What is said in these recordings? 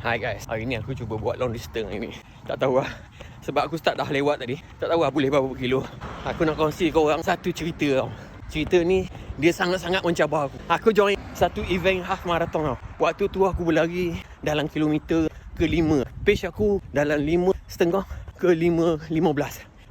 Hai guys, hari ni aku cuba buat long distance hari ni. Tak tahu lah, sebab aku start dah lewat tadi. Tak tahu lah boleh berapa kilo. Aku nak kongsi kau orang satu cerita tau. Cerita ni dia sangat-sangat mencabar aku. Aku join satu event half marathon tau. Waktu tu aku berlari dalam kilometer ke-5. Pace aku dalam 5.5 ke 5.15.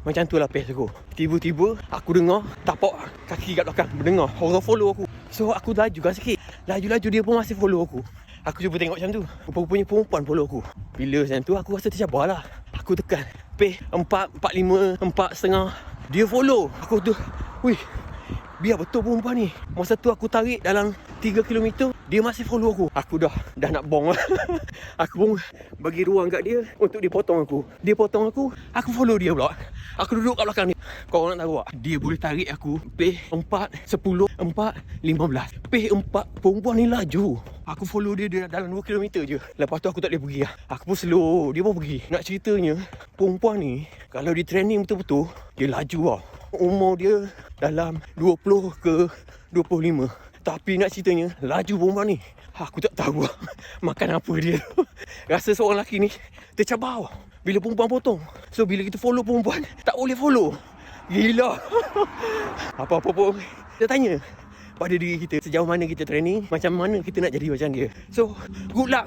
Macam tu lah pace aku. Tiba-tiba aku dengar tapak kaki kat belakang. Dengar orang follow aku. So aku laju kan sikit. Laju-laju dia pun masih follow aku. Aku cuba tengok macam tu. Rupa-rupanya perempuan follow aku. Bila macam tu aku rasa tercabar lah. Aku tekan pace 4.45, 4.5. Dia follow. Aku tu, wih, biar betul perempuan ni. Masa tu aku tarik dalam 3 km, dia masih follow aku. Aku dah nak bong lah. Aku pun bagi ruang kat dia untuk dia potong aku. Dia potong aku follow dia pula. Aku duduk kat belakang dia. Kau nak tahu tak? Dia boleh tarik aku pace 4.10, 4.15. Pace 4, perempuan ni laju. Aku follow dia dalam 2 km je. Lepas tu aku tak boleh pergi lah. Aku pun slow, dia pun pergi. Nak ceritanya, perempuan ni kalau dia training betul-betul, dia laju tau. Umur dia dalam 20 ke 25. Tapi nak ceritanya, laju perempuan ni. Aku tak tahu lah makan apa dia. Rasa seorang lelaki ni tercabar bila perempuan potong. So bila kita follow perempuan, tak boleh follow. Gila. Apa-apa pun kita tanya pada diri kita, sejauh mana kita training, macam mana kita nak jadi macam dia. So good luck